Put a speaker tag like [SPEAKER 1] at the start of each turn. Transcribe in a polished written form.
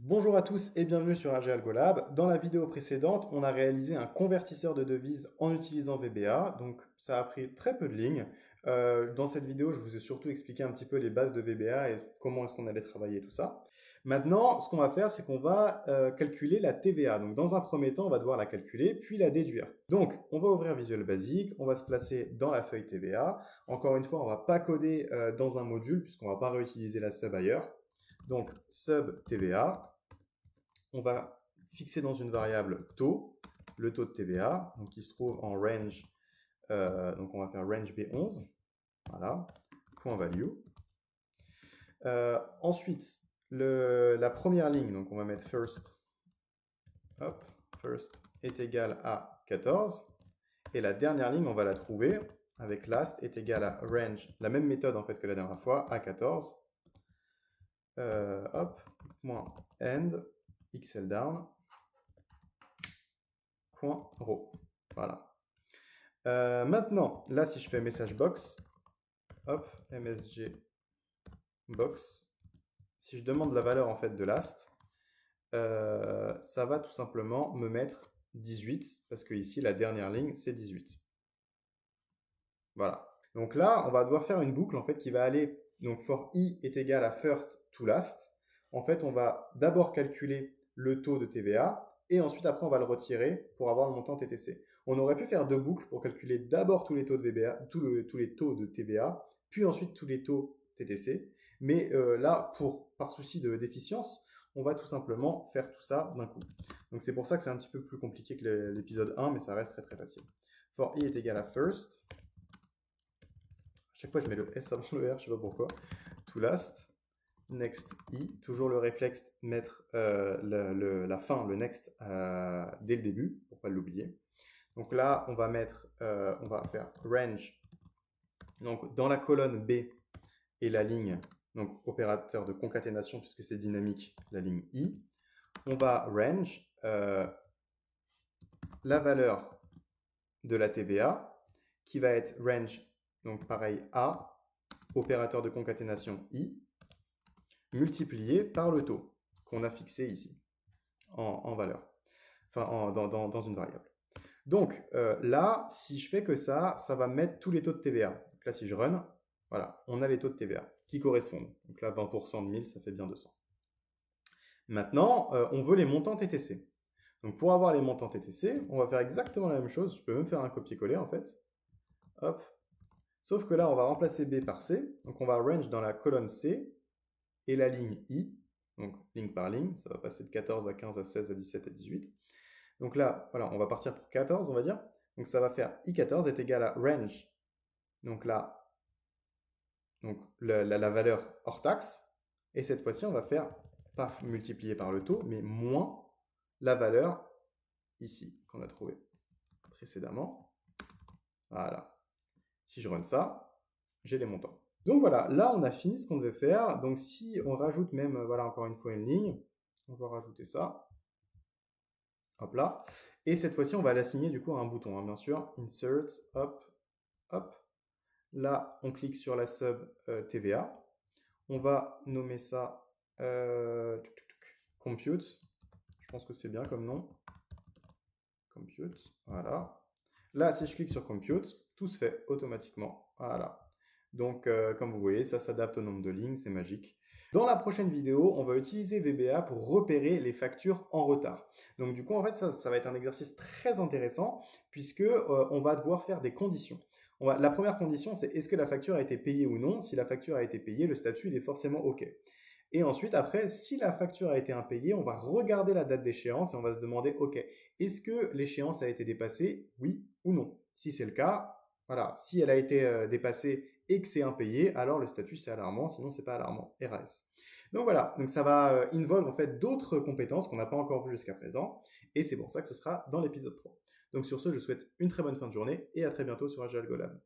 [SPEAKER 1] Bonjour à tous et bienvenue sur AG Algolab. Dans la vidéo précédente, on a réalisé un convertisseur de devises en utilisant VBA, donc ça a pris très peu de lignes. Dans cette vidéo, je vous ai surtout expliqué un petit peu les bases de VBA et comment est-ce qu'on allait travailler tout ça. Maintenant, ce qu'on va faire, c'est qu'on va calculer la TVA. Donc dans un premier temps, on va devoir la calculer, puis la déduire. Donc, on va ouvrir Visual Basic, on va se placer dans la feuille TVA. Encore une fois, on ne va pas coder dans un module, puisqu'on ne va pas réutiliser la sub ailleurs. Donc, sub TVA, on va fixer dans une variable taux, le taux de TVA, donc qui se trouve en range, donc on va faire range B11, voilà, point value. Ensuite, la première ligne, donc on va mettre first, hop, first est égal à 14, et la dernière ligne, on va la trouver avec last est égal à range, la même méthode en fait que la dernière fois, à 14, hop, point end, xl down, point row. Voilà. Maintenant, là, si je fais message box, hop, msg box, si je demande la valeur en fait de last, ça va tout simplement me mettre 18 parce que ici la dernière ligne c'est 18. Voilà. Donc là, on va devoir faire une boucle en fait qui va aller, donc for i est égal à first to last. En fait, on va d'abord calculer le taux de TVA et ensuite après on va le retirer pour avoir le montant TTC. On aurait pu faire deux boucles pour calculer d'abord tous les taux de VBA, tous les taux de TVA, puis ensuite tous les taux TTC. Mais là, par souci d'efficience, on va tout simplement faire tout ça d'un coup. Donc c'est pour ça que c'est un petit peu plus compliqué que l'épisode 1, mais ça reste très très facile. For i est égal à first. À chaque fois, je mets le S avant le R, je ne sais pas pourquoi. To last, next i, toujours le réflexe mettre la fin, le next, dès le début, pour ne pas l'oublier. Donc là, on va faire range. Donc dans la colonne B et la ligne, donc opérateur de concaténation, puisque c'est dynamique, la ligne i, on va range la valeur de la TVA, qui va être range, donc pareil, A, opérateur de concaténation I, multiplié par le taux qu'on a fixé ici, en valeur, enfin dans une variable. Donc là, si je fais que ça va mettre tous les taux de TVA. Donc là, si je run, voilà, on a les taux de TVA qui correspondent. Donc là, 20% de 1000, ça fait bien 200. Maintenant, on veut les montants TTC. Donc pour avoir les montants TTC, on va faire exactement la même chose. Je peux même faire un copier-coller en fait. Hop. Sauf que là, on va remplacer B par C. Donc on va range dans la colonne C et la ligne I. Donc ligne par ligne, ça va passer de 14 à 15 à 16 à 17 à 18. Donc là, voilà, on va partir pour 14, on va dire. Donc ça va faire I14 est égal à range. Donc là, donc la valeur hors taxe. Et cette fois-ci, on va faire, pas multiplié par le taux, mais moins la valeur ici qu'on a trouvé précédemment. Voilà. Si je run ça, j'ai les montants. Donc voilà, là on a fini ce qu'on devait faire. Donc si on rajoute même, voilà, encore une fois une ligne, on va rajouter ça. Hop là. Et cette fois-ci, on va l'assigner du coup à un bouton, hein, bien sûr. Insert, hop, hop. Là, on clique sur la sub TVA. On va nommer ça compute. Je pense que c'est bien comme nom. Compute, voilà. Là, si je clique sur compute, tout se fait automatiquement. Voilà. Donc, comme vous voyez, ça s'adapte au nombre de lignes, c'est magique. Dans la prochaine vidéo, on va utiliser VBA pour repérer les factures en retard. Donc du coup, en fait, ça va être un exercice très intéressant puisque on va devoir faire des conditions. La première condition, c'est est-ce que la facture a été payée ou non? Si la facture a été payée, le statut il est forcément OK. Et ensuite, après, si la facture a été impayée, on va regarder la date d'échéance et on va se demander, OK, est-ce que l'échéance a été dépassée? Oui ou non? Si c'est le cas, voilà, si elle a été dépassée et que c'est impayé, alors le statut c'est alarmant, sinon c'est pas alarmant, RAS. Donc voilà, donc ça va involve en fait d'autres compétences qu'on n'a pas encore vues jusqu'à présent, et c'est pour ça que ce sera dans l'épisode 3. Donc sur ce, je vous souhaite une très bonne fin de journée et à très bientôt sur Agile Golab.